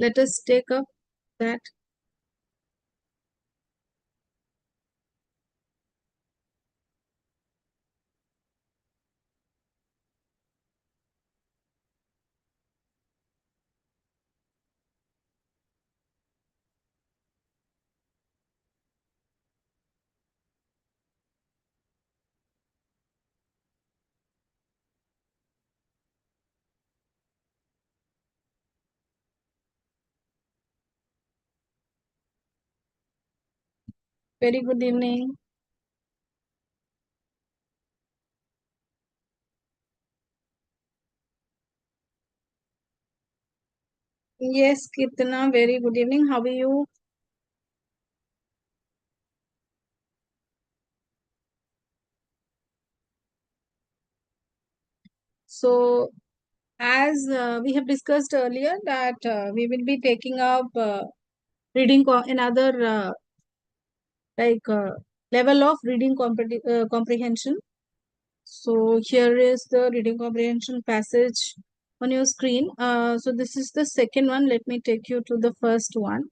Let us take up that. Very good evening. Yes, Kirtana, very good evening. How are you? So, as we have discussed earlier, that we will be taking up reading another like level of reading comprehension. So, here is the reading comprehension passage on your screen. So, this is the second one. Let me take you to the first one.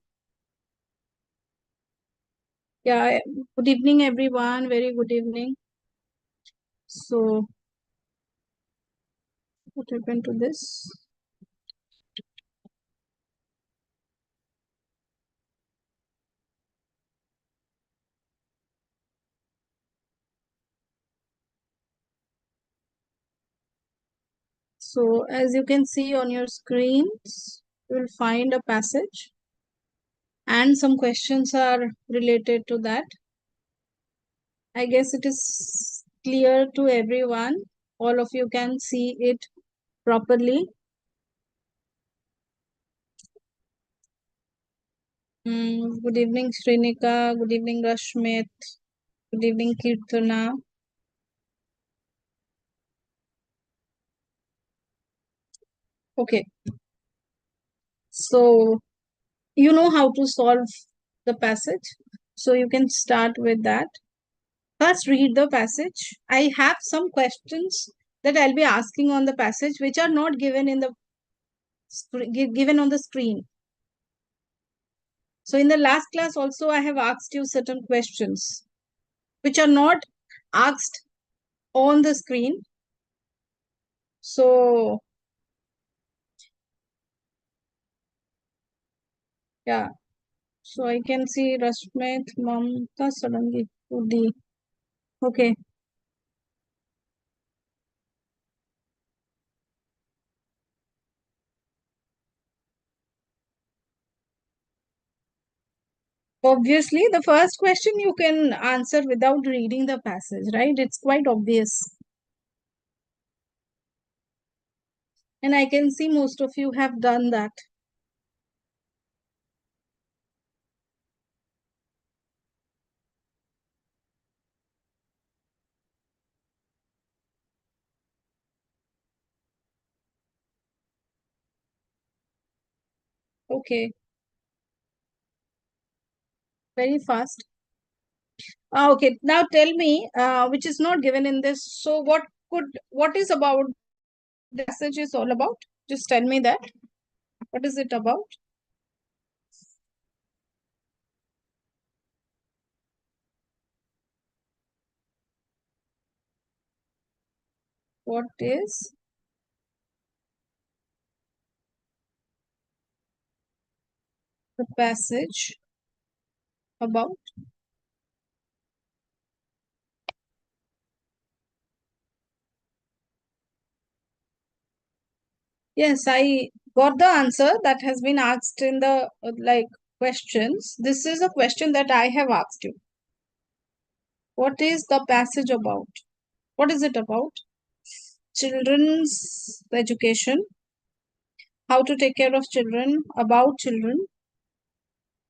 Yeah, good evening, everyone. Very good evening. So, what happened to this? So as you can see on your screens, you will find a passage and some questions are related to that. I guess it is clear to everyone. All of you can see it properly. Good evening, Srinika. Good evening, Rashmit. Good evening, Kirtana. Okay, so you know how to solve the passage. So you can start with that. First, read the passage. I have some questions that I'll be asking on the passage which are not given in the given on the screen. So in the last class also I have asked you certain questions which are not asked on the screen. So yeah, so I can see Rashmit, Mamta, suddenly Udi. Okay. Obviously, the first question you can answer without reading the passage, right? It's quite obvious. And I can see most of you have done that. Okay, very fast. Okay, now tell me, which is not given in this. So what is about the passage is all about? Just tell me that. What is it about? What is the passage about? Yes, I got the answer that has been asked in the like questions. This is a question that I have asked you. What is the passage about? What is it about? Children's education, how to take care of children, about children.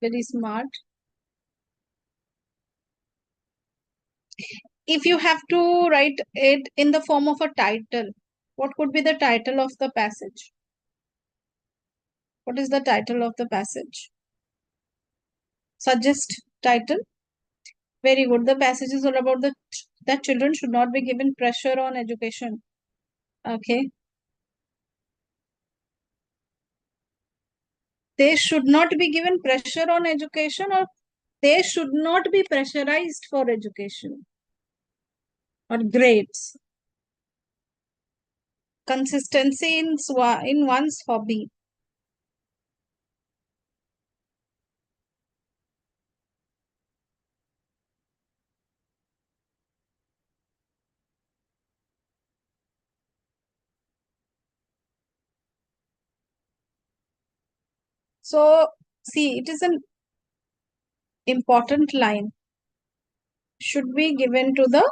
Very smart. If you have to write it in the form of a title, what could be the title of the passage? What is the title of the passage? Suggest title. Very good. The passage is all about that children should not be given pressure on education. Okay. they should not be given pressure on education, or they should not be pressurized for education or grades. Consistency in one's hobby. So, see, it is an important line. Should be given to the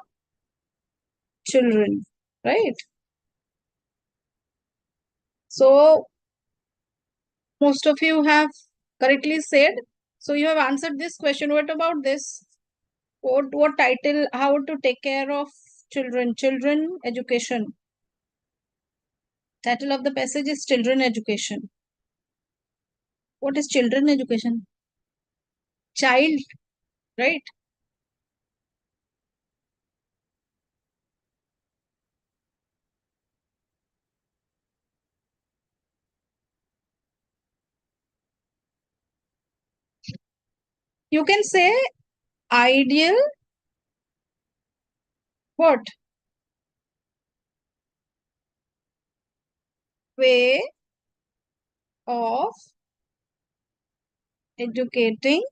children, right? So, most of you have correctly said. So, you have answered this question. What about this? What title? How to take care of children? Children education. Title of the passage is Children Education. What is children education? Child, right? You can say ideal what? Way of educating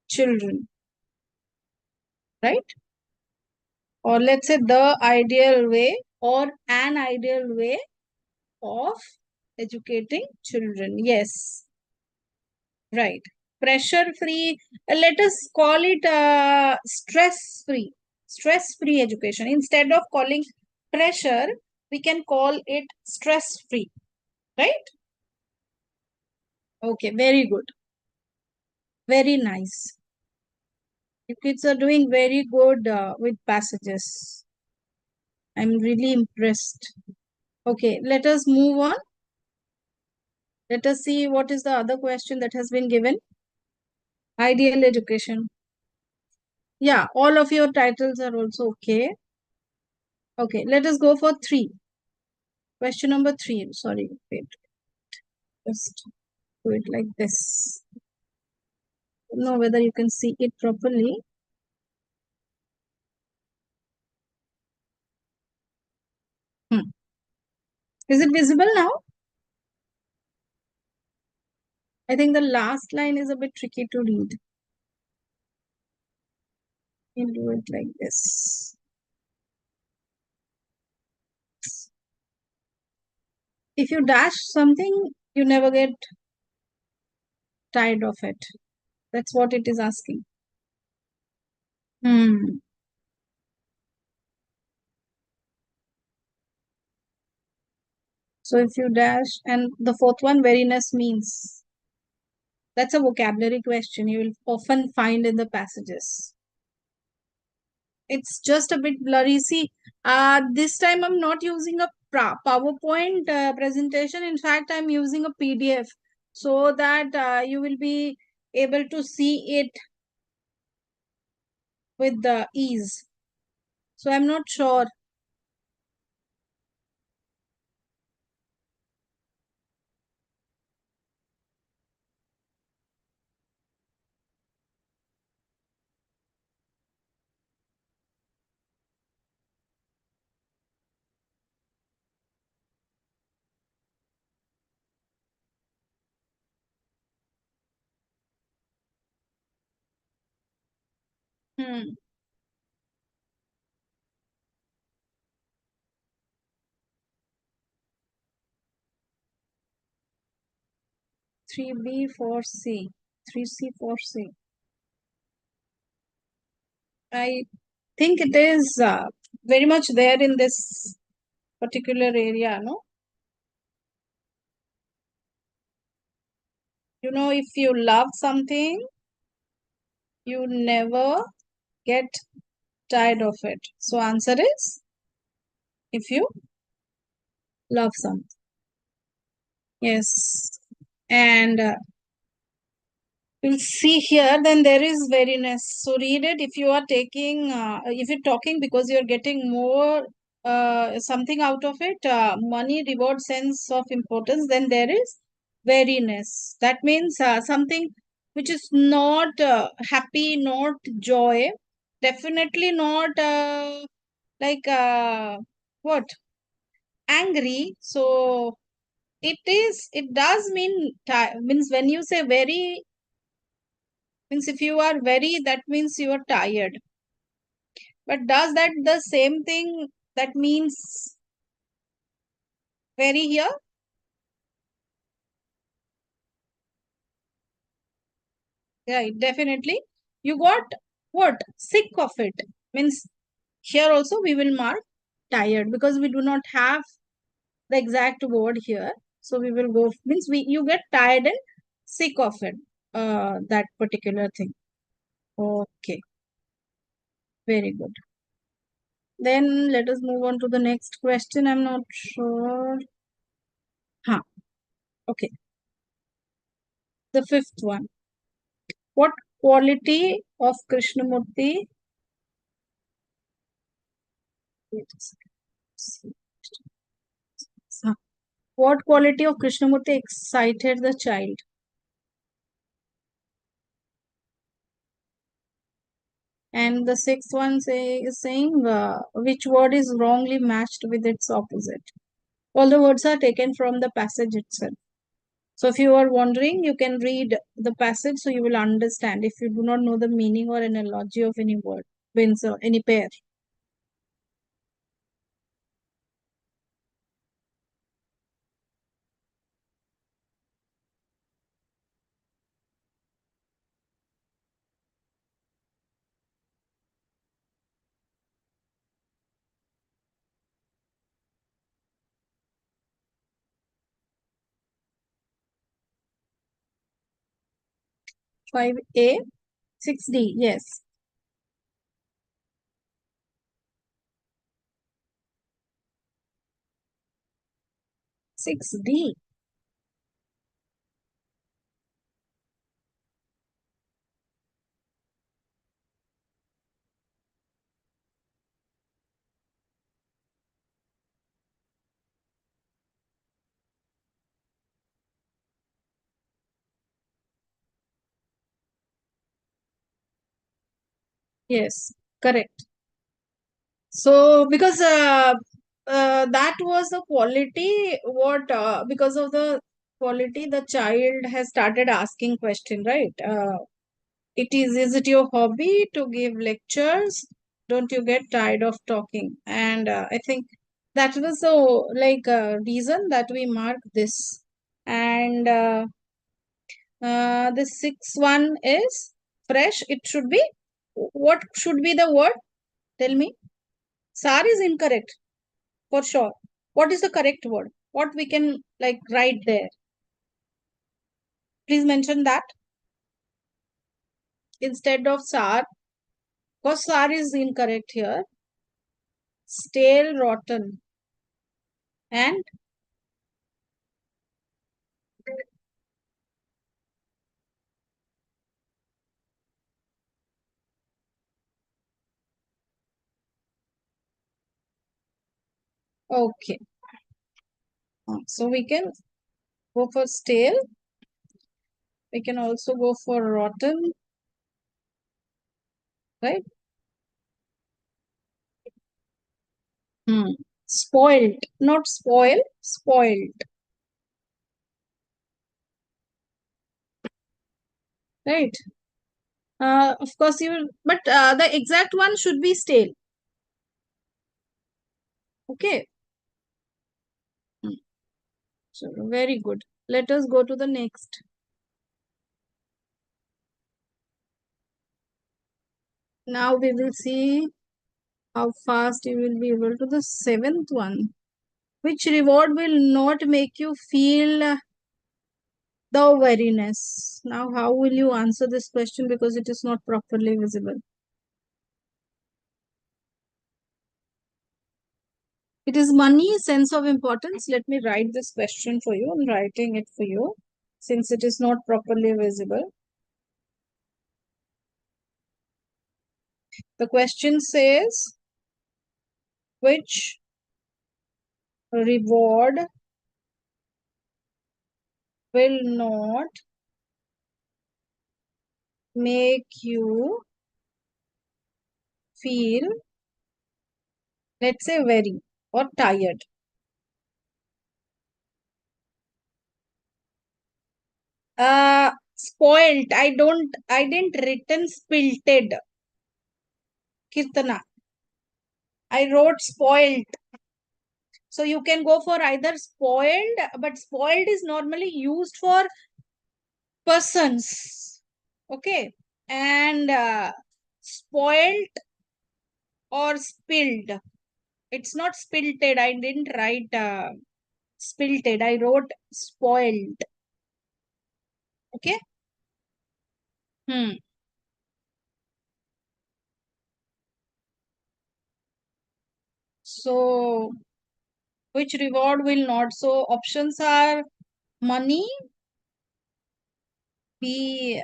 children, right? Or let's say the ideal way or an ideal way of educating children. Yes, right. Pressure free, let us call it stress free. Stress free education. Instead of calling pressure, we can call it stress free, right? Okay, very good. Very nice. You kids are doing very good with passages. I'm really impressed. Okay, let us move on. Let us see what is the other question that has been given. Ideal education. Yeah, all of your titles are also okay. Okay, let us go for 3. Question number 3. Sorry, wait. Just do it like this. Don't know whether you can see it properly. Hmm. Is it visible now? I think the last line is a bit tricky to read. You do it like this. If you dash something, you never get tired of it. That's what it is asking. Hmm. So if you dash, and the fourth one, weariness means. That's a vocabulary question you will often find in the passages. It's just a bit blurry. See, this time I'm not using a PowerPoint presentation. In fact, I'm using a PDF so that you will be able to see it with the ease. So I'm not sure. Hmm. 3B, 4C, 3C, 4C. I think it is very much there in this particular area, no? You know, if you love something, you never get tired of it. So answer is if you love something. Yes. And you'll see here, then there is weariness. So read it if you are taking, if you're talking because you're getting more something out of it, money, reward, sense of importance, then there is weariness. That means something which is not happy, not joy, definitely not like what angry. So it does mean means when you say very, means if you are very, that means you are tired. But does that the same thing that means very here? Yeah, definitely. You got what? Sick of it. Means here also we will mark tired because we do not have the exact word here. So we will go, means we you get tired and sick of it. That particular thing. Okay, very good. Then let us move on to the next question. I'm not sure. Huh. Okay. The fifth one. What quality of Krishnamurti? Wait a second. Huh. What quality of Krishnamurti excited the child? And the sixth one is saying which word is wrongly matched with its opposite. All the words are taken from the passage itself. So if you are wondering, you can read the passage so you will understand if you do not know the meaning or analogy of any word, means any pair. Five A, 6D, yes. 6D, yes, correct. So because that was the quality, what because of the quality the child has started asking question, right? Is it your hobby to give lectures? Don't you get tired of talking? And I think that was the like reason that we mark this. And the sixth one is fresh. It should be, what should be the word? Tell me. Sar is incorrect for sure. What is the correct word? What we can like write there? Please mention that instead of sar, because sar is incorrect here. Stale, rotten, and okay. So we can go for stale. We can also go for rotten, right? Hmm. Spoiled, not spoil, spoiled, right? Of course, you will, but the exact one should be stale. Okay. Hmm. So very good. Let us go to the next. Now we will see how fast you will be able to the seventh one. Which reward will not make you feel the weariness? Now, how will you answer this question because it is not properly visible? It is money, sense of importance. Let me write this question for you. I'm writing it for you since it is not properly visible. The question says, which reward will not make you feel, let's say, very or tired. Spoiled. I didn't written spilted. Kirtana. I wrote spoiled. So you can go for either spoiled, but spoiled is normally used for persons. Okay. And spoiled or spilled. It's not spilted. I didn't write spilted. I wrote spoiled. Okay. Hmm. So which reward will not? So options are money, B,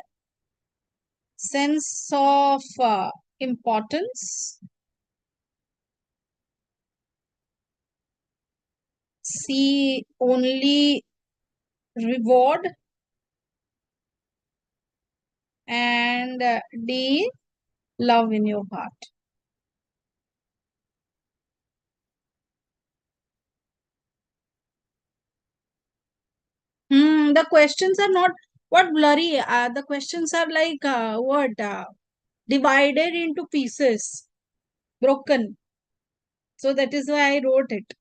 sense of importance, C, only reward, and D, love in your heart. The questions are not what blurry. The questions are like what divided into pieces, broken. So that is why I wrote it.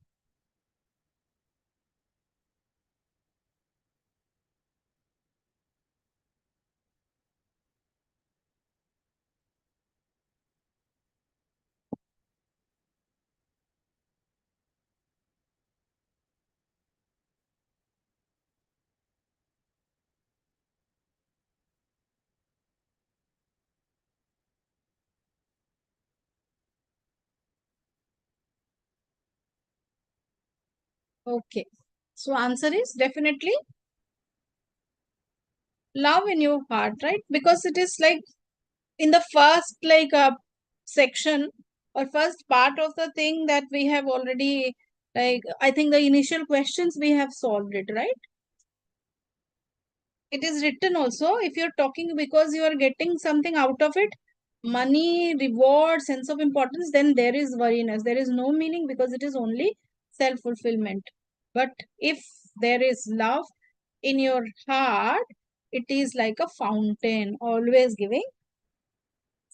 Okay. So answer is definitely love in your heart, right? Because it is like in the first section or first part of the thing that we have already, like, I think the initial questions we have solved it, right? It is written also if you're talking because you are getting something out of it, money, reward, sense of importance, then there is worriness, there is no meaning because it is only self fulfillment. But if there is love in your heart, it is like a fountain always giving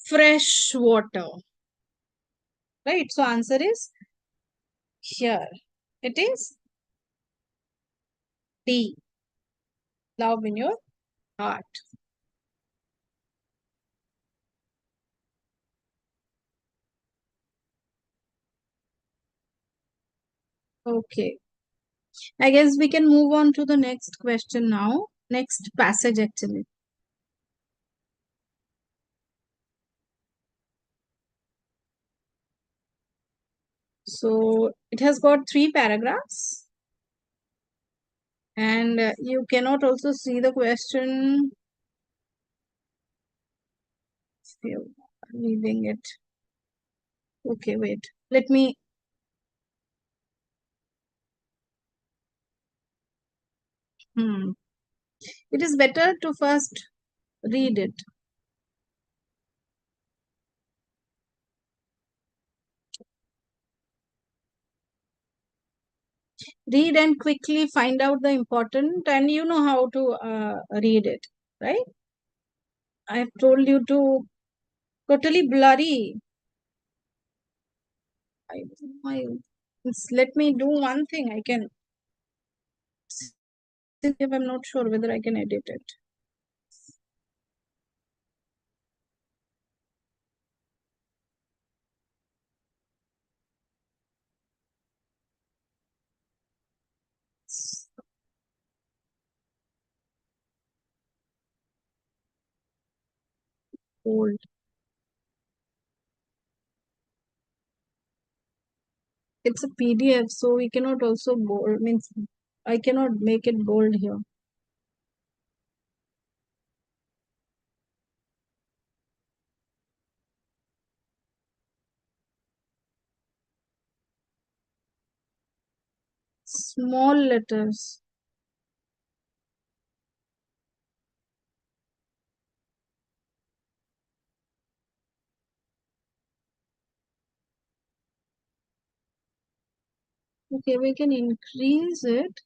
fresh water, right? So answer is here. It is D, love in your heart. Okay. I guess we can move on to the next question now. Next passage actually. So it has got three paragraphs, and you cannot also see the question if you're reading it. Okay, wait. Let me. Hmm. It is better to first read it. Read and quickly find out the important, and you know how to read it, right? I have told you to totally blurry. I, let me do one thing. I can see if I'm not sure whether I can edit it. Bold. It's a PDF, so we cannot also bold. Means I cannot make it bold here. Small letters. Okay, we can increase it.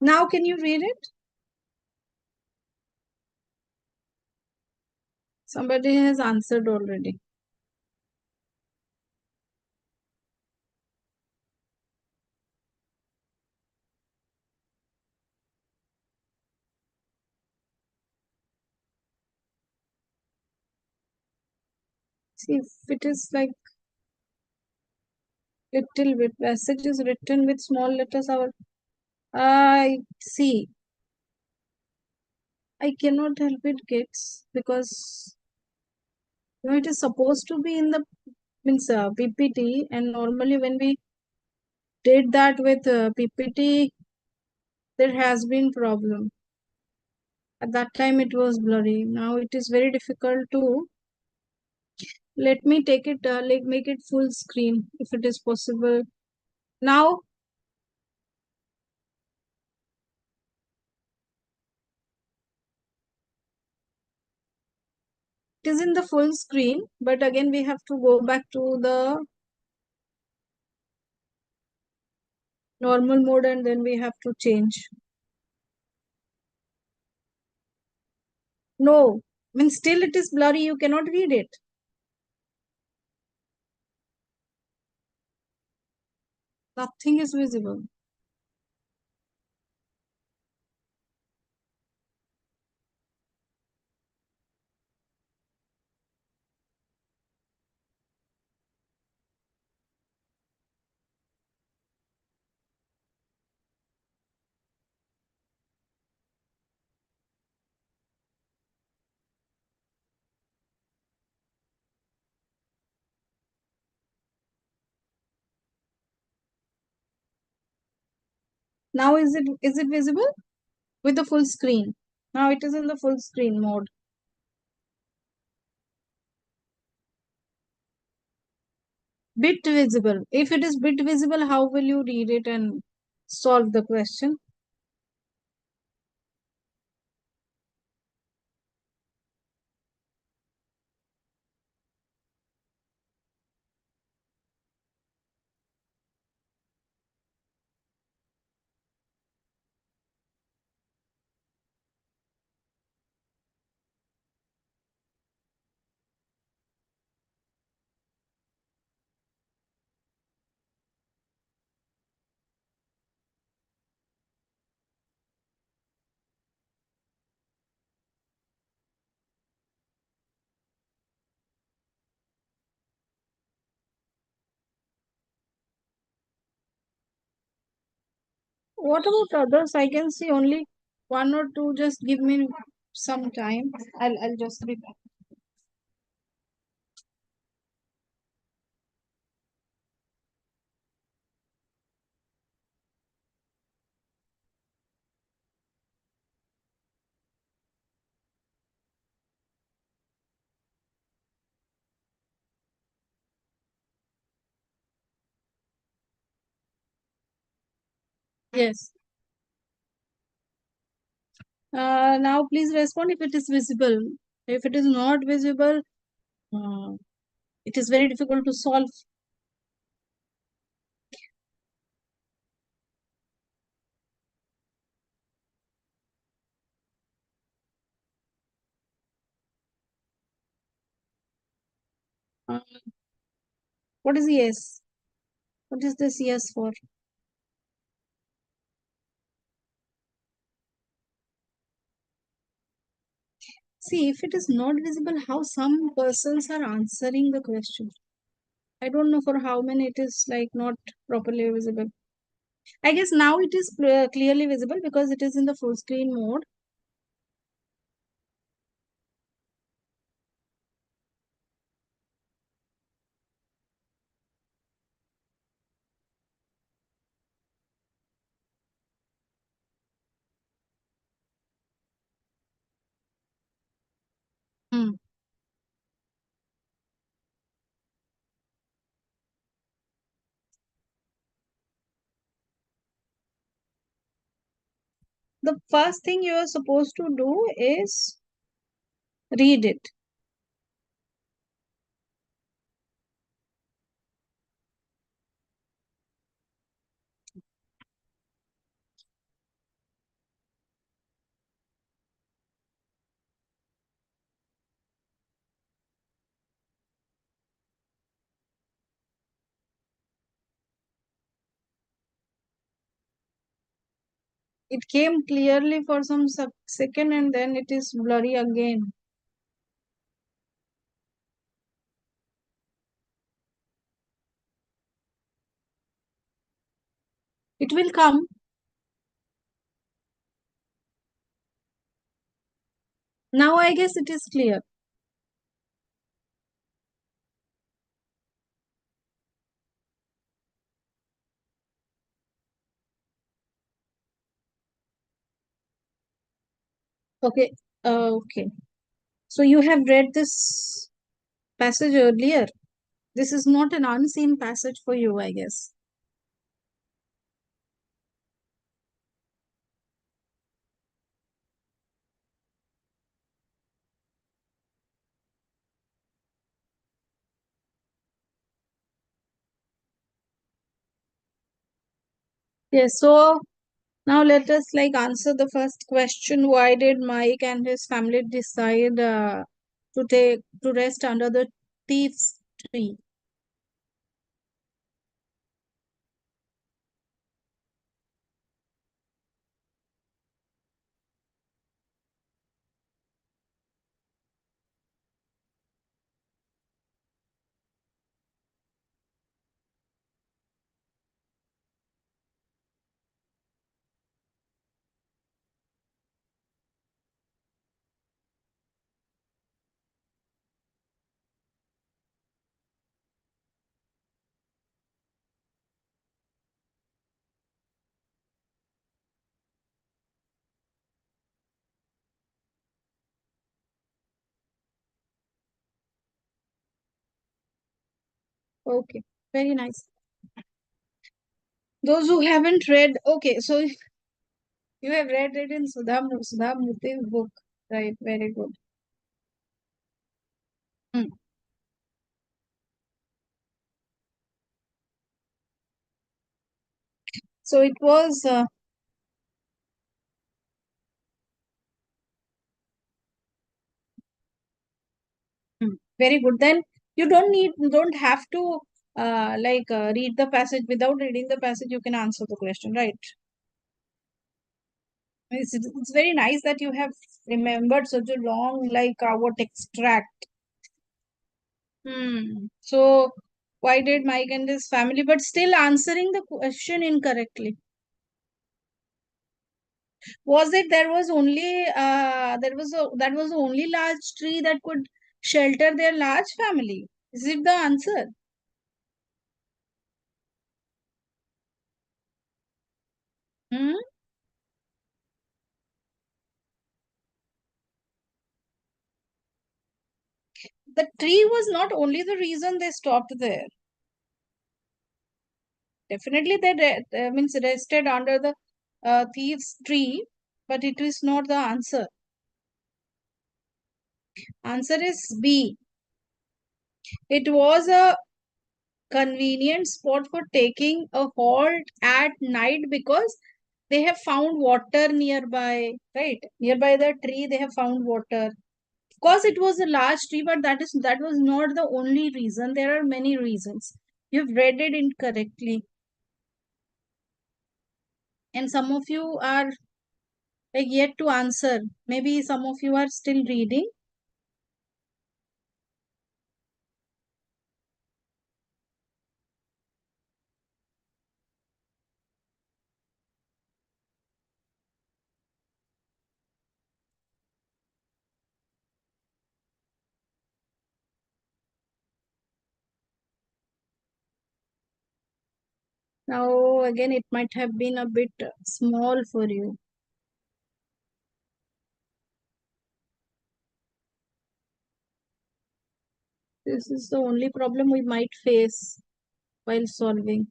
Now, can you read it? Somebody has answered already. See, if it is like little bit, passage is written with small letters. I see. I cannot help it, kids, because it is supposed to be in the means PPT, and normally when we did that with PPT, there has been problem. At that time, it was blurry. Now it is very difficult to. Let me take it, like make it full screen if it is possible. Now it is in the full screen, but again we have to go back to the normal mode and then we have to change. No, I mean still it is blurry, you cannot read it. Nothing is visible. Now is it visible with the full screen? Now it is in the full screen mode. Bit visible. If it is bit visible, how will you read it and solve the question? What about others? I can see only one or two. Just give me some time. I'll just be back. Yes. Now please respond if it is visible. If it is not visible, uh, it is very difficult to solve. Uh, what is yes? What is this yes for? See, if it is not visible, how some persons are answering the question. I don't know for how many it is like not properly visible. I guess now it is clearly visible because it is in the full screen mode. Hmm. The first thing you are supposed to do is read it. It came clearly for some second and then it is blurry again. It will come. Now I guess it is clear. Okay. Okay. So you have read this passage earlier. This is not an unseen passage for you, I guess. Yes. So now let us like answer the first question. Why did Mike and his family decide to rest under the thief's tree? Okay, very nice. Those who haven't read, okay, so you have read it in Sudha Murthy's book, right? Very good. Hmm. So it was very good. Then you don't have to read the passage. Without reading the passage, you can answer the question, right? It's very nice that you have remembered such a long, like what extract. So why did Mike and his family, but still answering the question incorrectly? Was it there was only that was the only large tree that could shelter their large family? Is it the answer? Hmm? The tree was not only the reason they stopped there. Definitely, means rested under the thief's tree, but it is not the answer. Answer is B. It was a convenient spot for taking a halt at night because they have found water nearby, right? Nearby the tree, they have found water. Of course, it was a large tree, but that was not the only reason. There are many reasons. You've read it incorrectly, and some of you are like yet to answer. Maybe some of you are still reading. Now, again, it might have been a bit small for you. This is the only problem we might face while solving.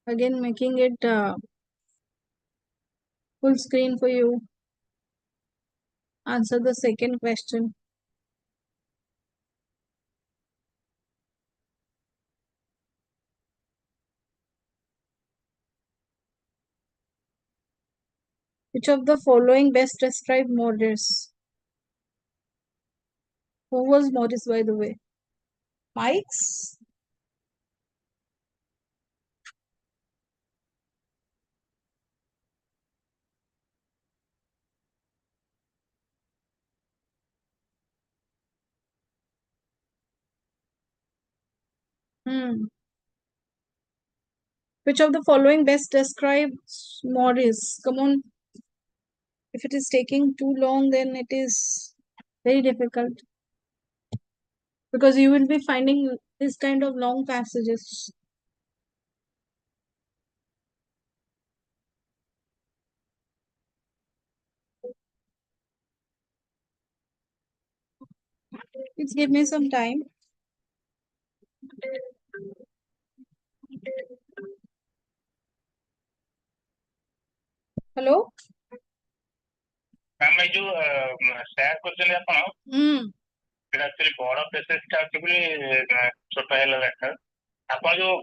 Again, making it full screen for you. Answer the second question. Which of the following best describe Morris? Who was Morris, by the way? Mike's? Hmm. Which of the following best describes Morris? Come on. If it is taking too long, then it is very difficult because you will be finding this kind of long passages. Please give me some time. Hello? Ma'am ଏଇ ଯୋଉ share କରୁଛନ୍ତି ଆପଣ ସେଇଟା actually ବଡ ପେସେଜଟା ଅଛି ବୋଲି ଛୋଟ ହେଲା ଦରକାର ଆପଣ ଯୋଉ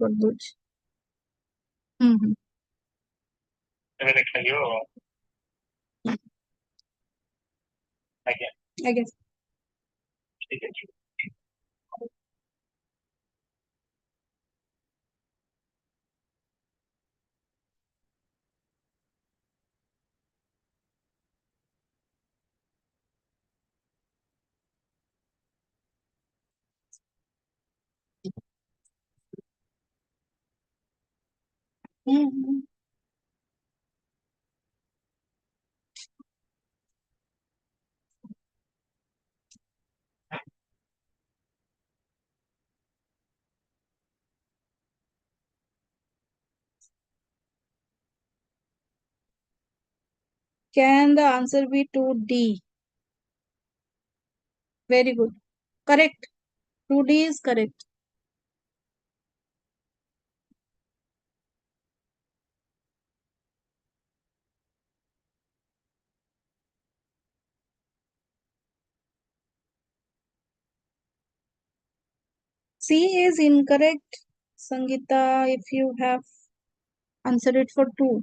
କରିଦଉଛି। ଏବେ ଦେଖାଯିବ ଆଜ୍ଞା ଆଜ୍ଞା ଠିକ ଅଛି। Can the answer be 2D? Very good. Correct. 2D is correct. C is incorrect. Sangeeta, if you have answered it for 2.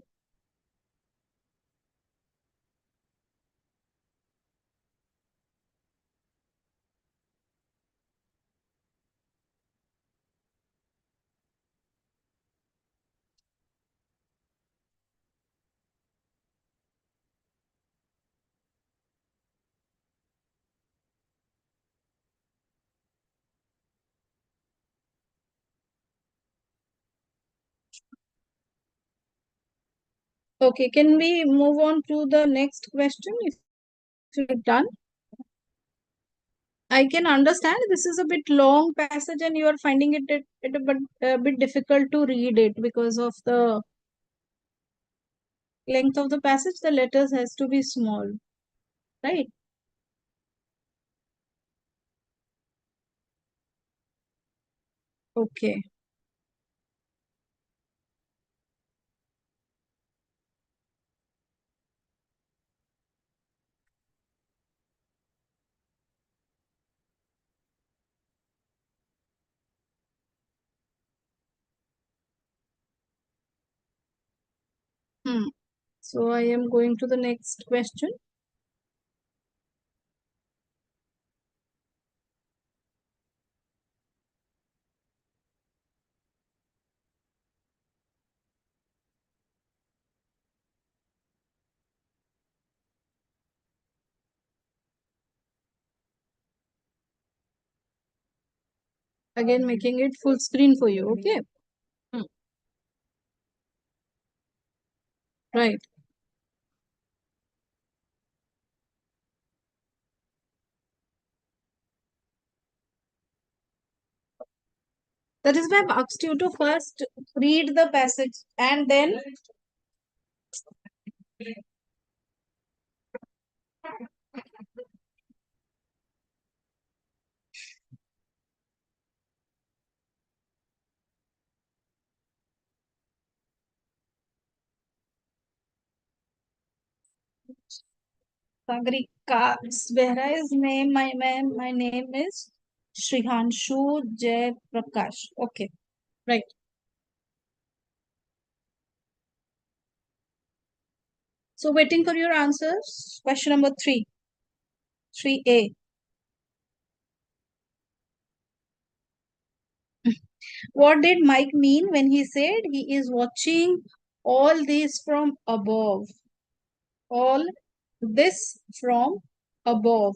Okay, can we move on to the next question if you're done? I can understand this is a bit long passage and you are finding it a bit difficult to read it because of the length of the passage. The letters has to be small, right? Okay. So I am going to the next question. Again, making it full screen for you. Okay. Hmm. Right. That is why I've asked you to first read the passage and then Sagrika. Whereas name my name is Shrihanshu Jay Prakash. Okay. Right. So waiting for your answers. Question number 3A. What did Mike mean when he said he is watching all this from above? All this from above.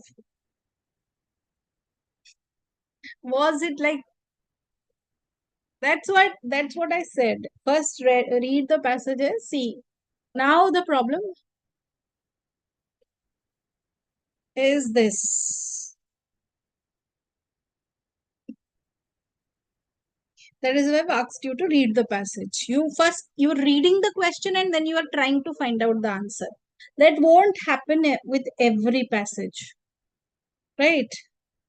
Was it like that's what I said. First read the passages. See. Now the problem is this. That is why I've asked you to read the passage. You're reading the question and then you are trying to find out the answer. That won't happen with every passage, right?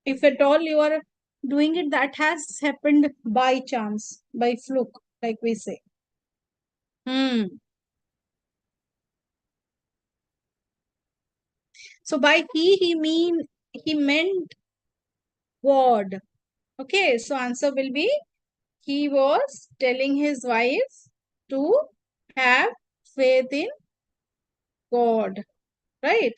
If at all you are doing it, that has happened by chance, by fluke, like we say. Hmm. So by he meant God. Okay, so answer will be he was telling his wife to have faith in God, right?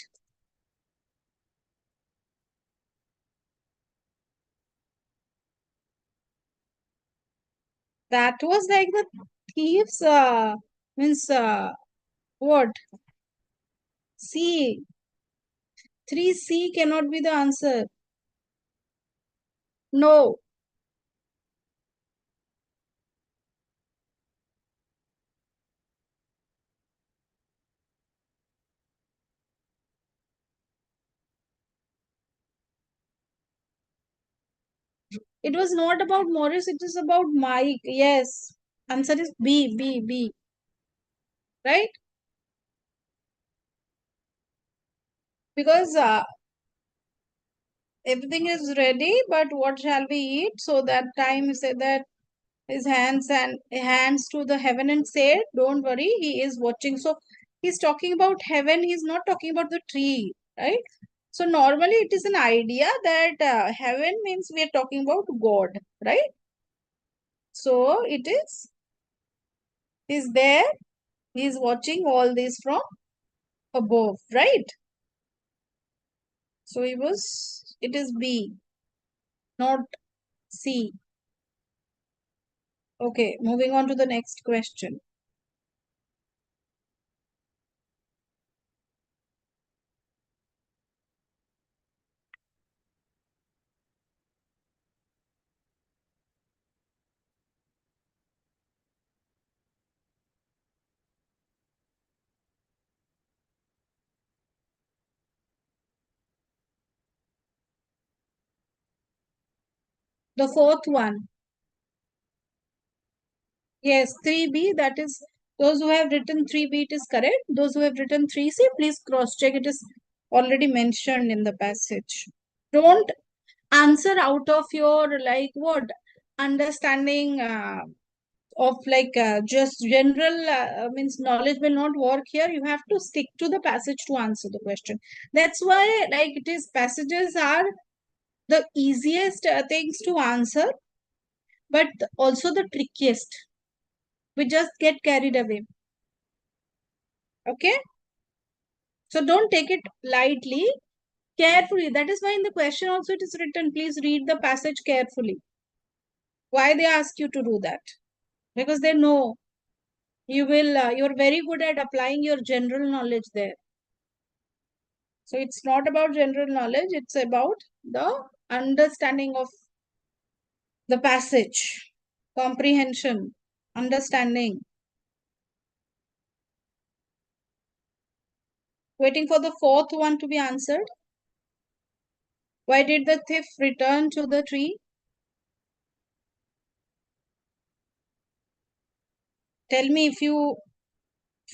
That was like the thieves, means what? C. 3C cannot be the answer. No, it was not about Morris, it is about Mike. Yes. Answer is B, right? Because everything is ready, but what shall we eat? So that time he said that his hands to the heaven and said, don't worry, he is watching. So he's talking about heaven, he's not talking about the tree, right? So normally it is an idea that heaven means we are talking about God, right? So it is there, he's watching all this from above, right? So it is B, not C. Okay, moving on to the next question. The fourth one. Yes, 3B, that is, those who have written 3B, it is correct. Those who have written 3C, please cross check. It is already mentioned in the passage. Don't answer out of your, like, what? Understanding of, like, just general, means knowledge will not work here. You have to stick to the passage to answer the question. That's why, like, it is passages are the easiest things to answer, but also the trickiest. We just get carried away. Okay, so don't take it lightly, carefully. That is why in the question also it is written, please read the passage carefully. Why they ask you to do that? Because they know you're very good at applying your general knowledge there. So it's not about general knowledge, it's about the understanding of The passage, comprehension, understanding. Waiting for the fourth one to be answered. Why did the thief return to the tree? Tell me if you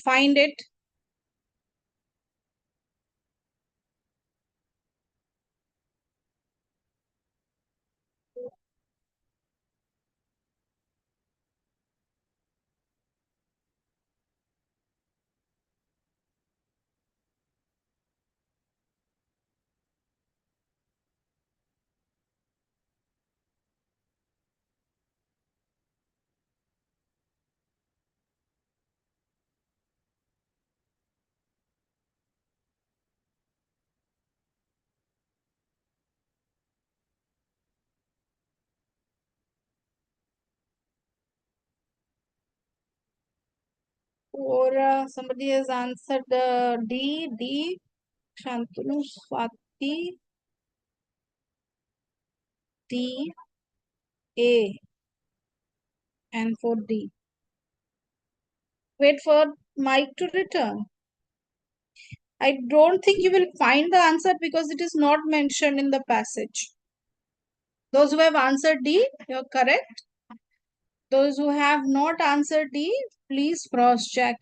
find it. Or somebody has answered D. Shantanu Swati D A and for D. Wait for Mike to return. I don't think you will find the answer because it is not mentioned in the passage. Those who have answered D, you're correct. Those who have not answered D, please check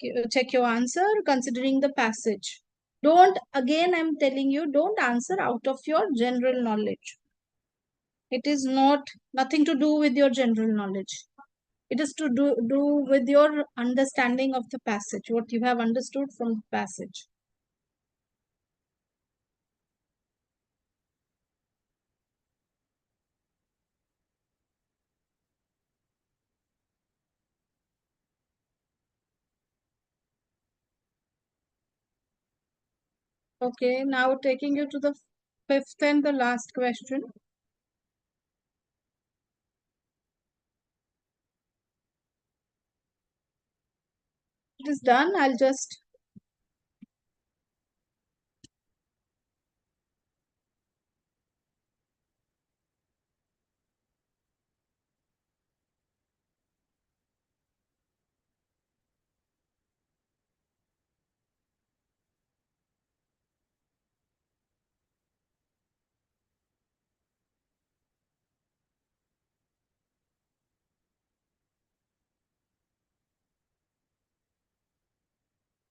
your answer considering the passage. Don't, again, I'm telling you, don't answer out of your general knowledge. It is nothing to do with your general knowledge. It is to do with your understanding of the passage, what you have understood from the passage. Okay, now taking you to the fifth and the last question. It is done. I'll just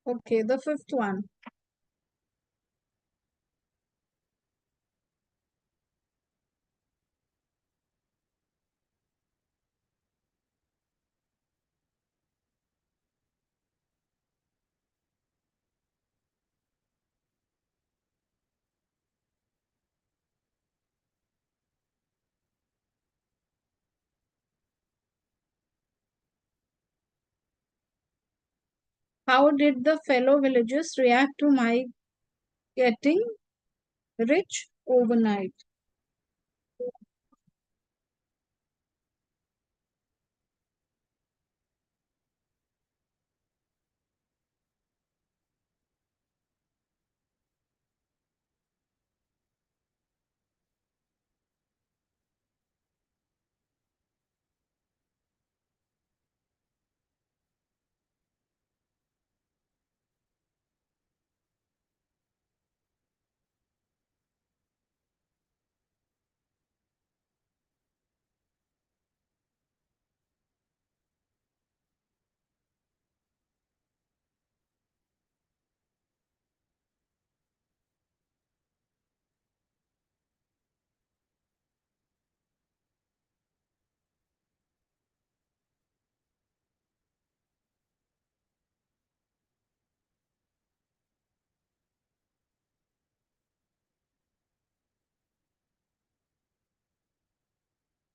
okay, the fifth one. How did the fellow villagers react to my getting rich overnight?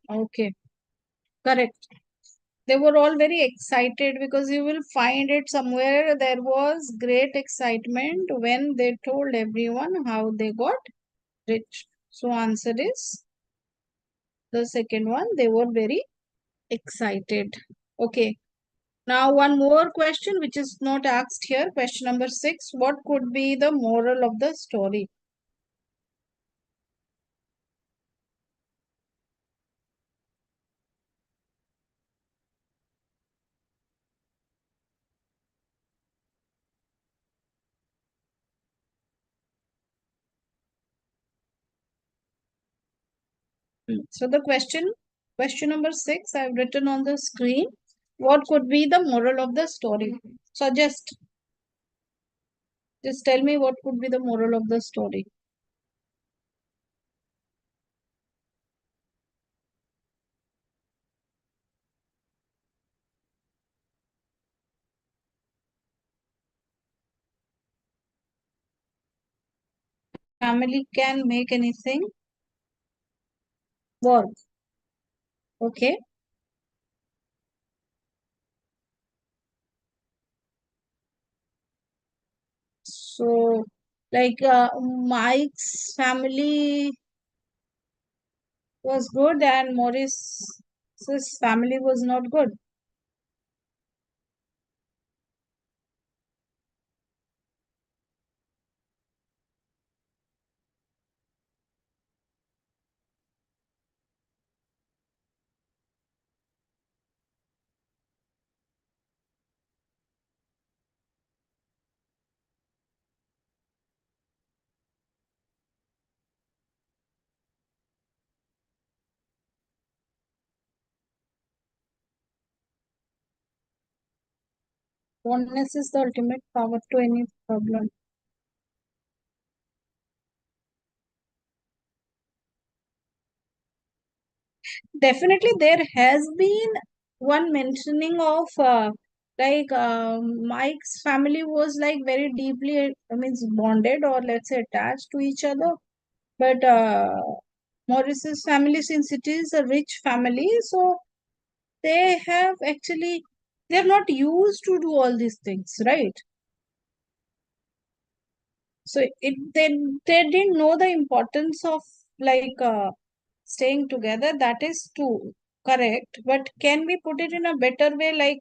Okay, correct. They were all very excited because you will find it somewhere. There was great excitement when they told everyone how they got rich. So answer is the second one. They were very excited. Okay. Now one more question which is not asked here. Question number 6. What could be the moral of the story? So the question number 6, I've written on the screen. What could be the moral of the story? So just tell me what could be the moral of the story. Family can make anything work. Okay. So, like Mike's family was good and Maurice's family was not good. Oneness is the ultimate power to any problem. Definitely, there has been one mentioning of Mike's family was like very deeply, I mean, bonded or let's say attached to each other. But Morris's family, since it is a rich family, so they have actually they're not used to do all these things, right? So they didn't know the importance of like staying together. That is true, correct. But can we put it in a better way? Like,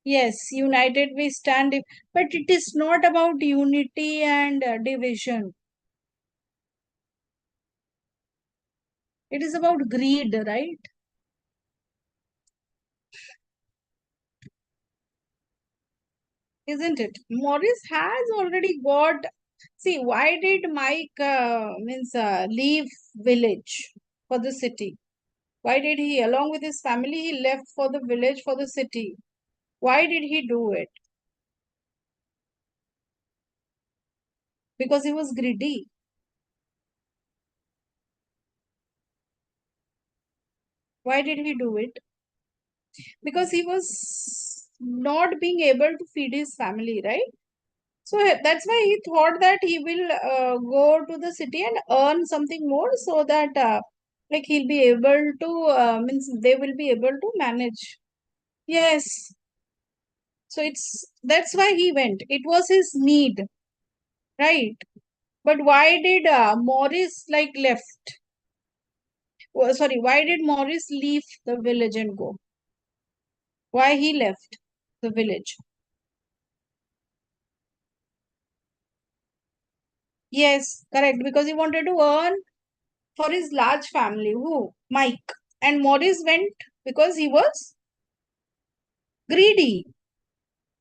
yes, united we stand, but it is not about unity and division. It is about greed, right? Isn't it? Morris has already got. See, why did Mike means leave village for the city? Why did he, along with his family, he left for the village for the city? Why did he do it? Because he was greedy. Why did he do it? Because he was not being able to feed his family, right? So that's why he thought that he will go to the city and earn something more so that like he'll be able to means they will be able to manage. Yes. So it's that's why he went. It was his need, right? But why did Morris like left? Sorry, why did Morris leave the village and go? Why he left the village? Yes, correct. Because he wanted to earn for his large family. Who? Mike. And Morris went because he was greedy,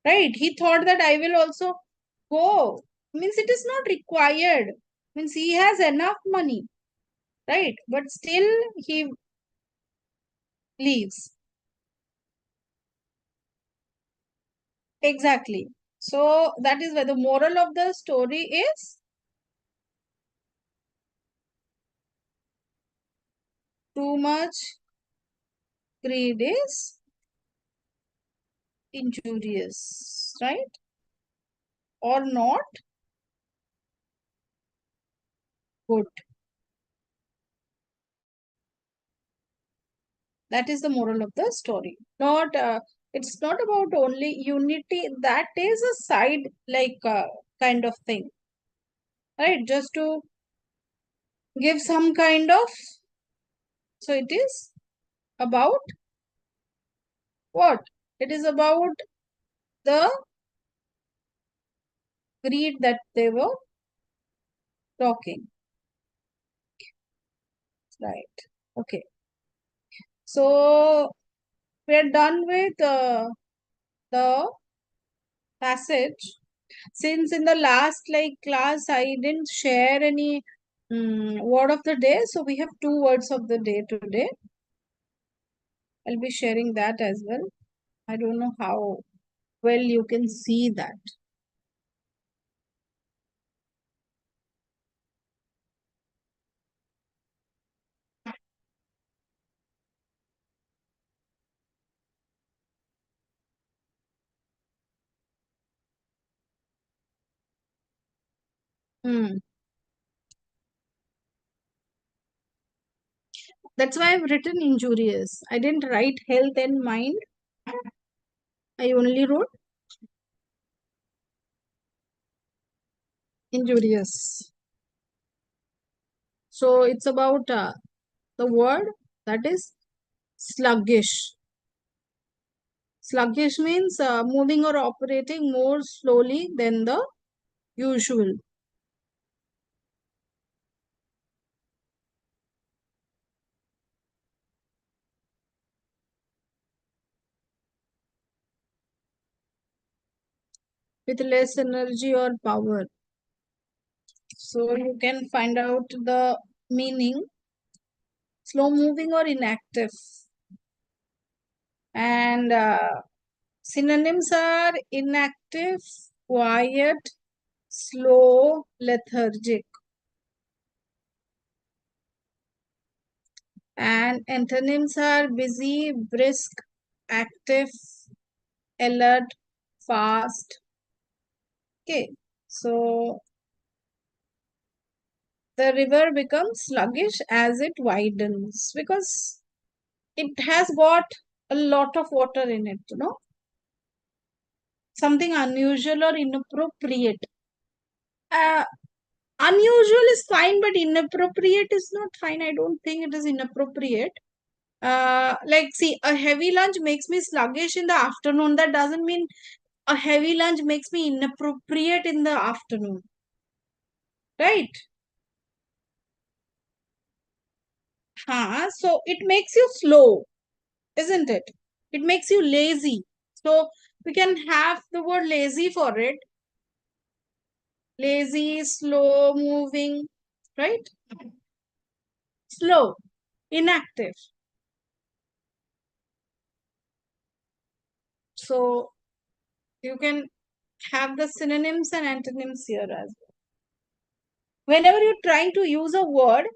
right? He thought that I will also go. Means it is not required. Means he has enough money, right? But still he leaves. Exactly. So that is where the moral of the story is too much greed is injurious, right? Or not good. That is the moral of the story. Not it's not about only unity. That is a side like kind of thing, right? Just to give some kind of. So it is about what? It is about the greed that they were talking, right? Okay. So we're done with the passage. Since in the last like class I didn't share any Word of the day. So we have two words of the day today. I'll be sharing that as well. I don't know how well you can see that. Hmm. That's why I've written injurious. I didn't write health and mind. I only wrote injurious. So it's about the word that is sluggish. Sluggish means moving or operating more slowly than the usual. With less energy or power. So you can find out the meaning slow moving or inactive. And synonyms are inactive, quiet, slow, lethargic. And antonyms are busy, brisk, active, alert, fast. Okay, so the river becomes sluggish as it widens because it has got a lot of water in it, something unusual or inappropriate. Uh, Unusual is fine, but inappropriate is not fine. I don't think it is inappropriate. Like, see, a heavy lunch makes me sluggish in the afternoon. That doesn't mean a heavy lunch makes me inappropriate in the afternoon, right? So it makes you slow, isn't it? It makes you lazy. So we can have the word lazy for it. Lazy, slow, moving, right? Slow, inactive. So you can have the synonyms and antonyms here as well. Whenever you're trying to use a word,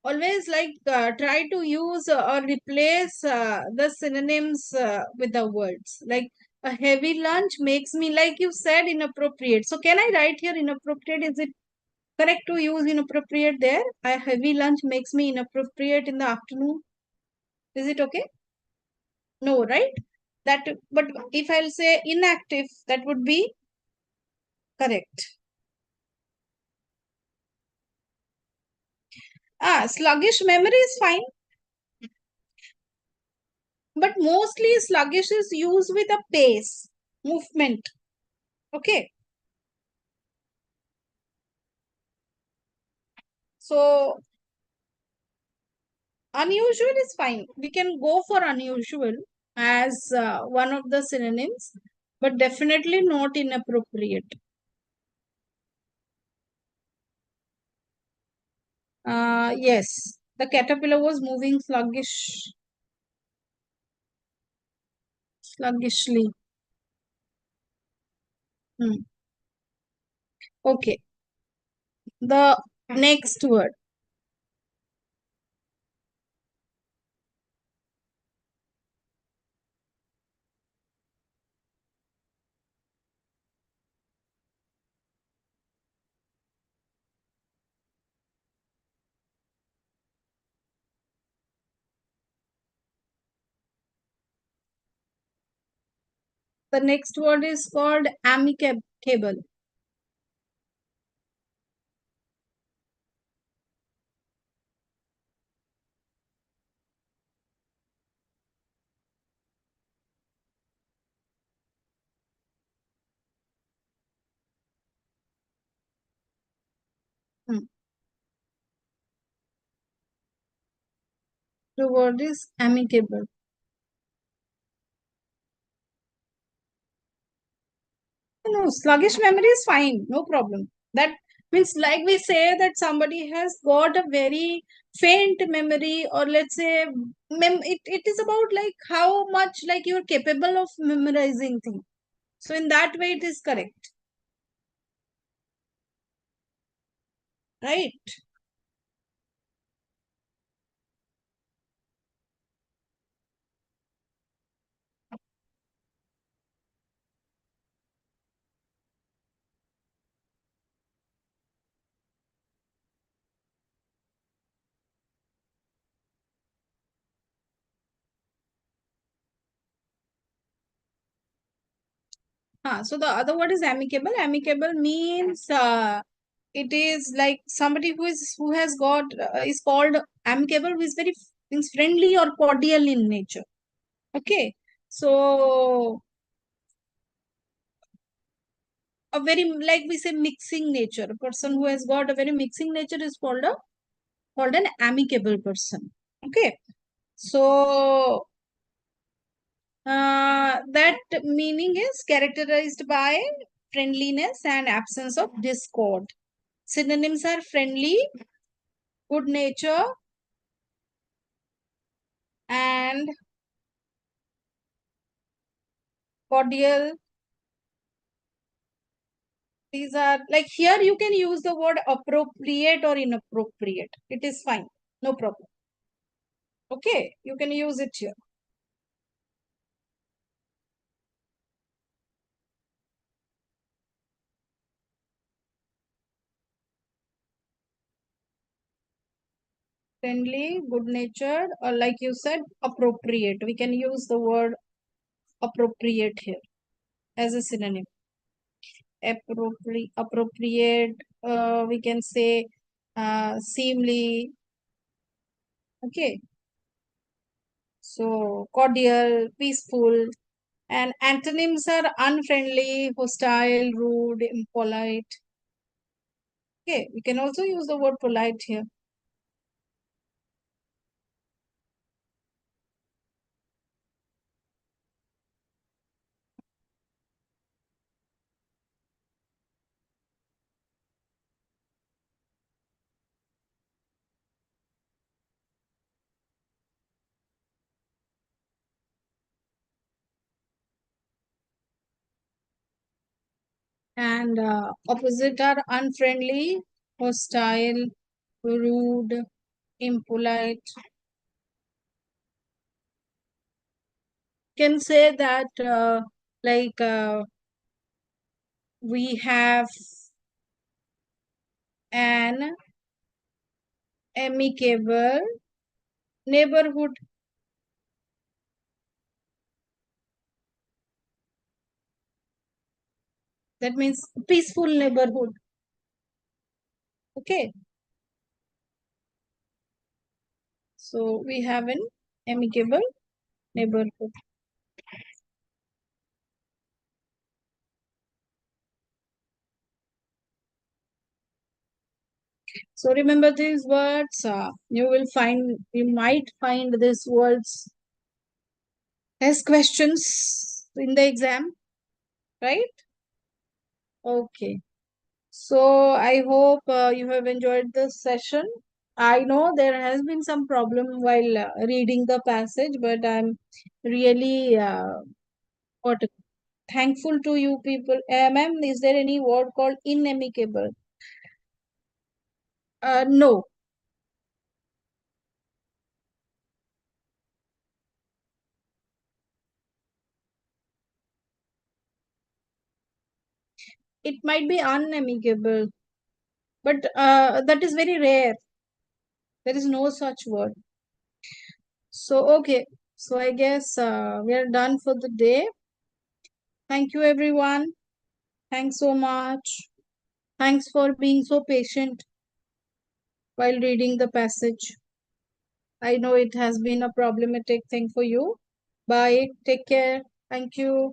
always like try to use or replace the synonyms with the words. Like a heavy lunch makes me, like you said, inappropriate. So can I write here inappropriate? Is it correct to use inappropriate there? A heavy lunch makes me inappropriate in the afternoon. Is it okay? No, right? That, but if I'll say inactive, that would be correct. Sluggish memory is fine, but mostly sluggish is used with a pace, movement. Okay. So unusual is fine. We can go for unusual as one of the synonyms, but definitely not inappropriate. Yes, the caterpillar was moving sluggishly. Hmm. Okay, the next word. The next word is called amicable. Hmm. The word is amicable. No, sluggish memory is fine, no problem. That Means like we say that somebody has got a very faint memory, or let's say it is about like how much like you're capable of memorizing things. So in that way it is correct, right? So the other word is amicable. Amicable means it is like somebody who has got is called amicable, who is very means friendly or cordial in nature. Okay, so a very like we say mixing nature. A person who has got a very mixing nature is called an amicable person. Okay, so that meaning is characterized by friendliness and absence of discord. Synonyms are friendly, good nature, and cordial. These are like here you can use the word appropriate or inappropriate. It is fine. No problem. Okay, you can use it here. Friendly, good natured, or like you said, appropriate. We can use the word appropriate here as a synonym. Appropriate, we can say seemly. Okay, so cordial, peaceful, and antonyms are unfriendly, hostile, rude, impolite. Okay, we can also use the word polite here. And opposite are unfriendly, hostile, rude, impolite. Can say that like we have an amicable neighborhood. That means peaceful neighborhood. Okay, so we have an amicable neighborhood. So remember these words. You might find these words as questions in the exam, right? Okay. So I hope you have enjoyed this session. I know there has been some problem while reading the passage, but I'm really what thankful to you people. Ma'am, is there any word called inamicable? No, it might be unamicable, but that is very rare. There is no such word. So, okay. So, I guess we are done for the day. Thank you, everyone. Thanks so much. Thanks for being so patient while reading the passage. I know it has been a problematic thing for you. Bye. Take care. Thank you.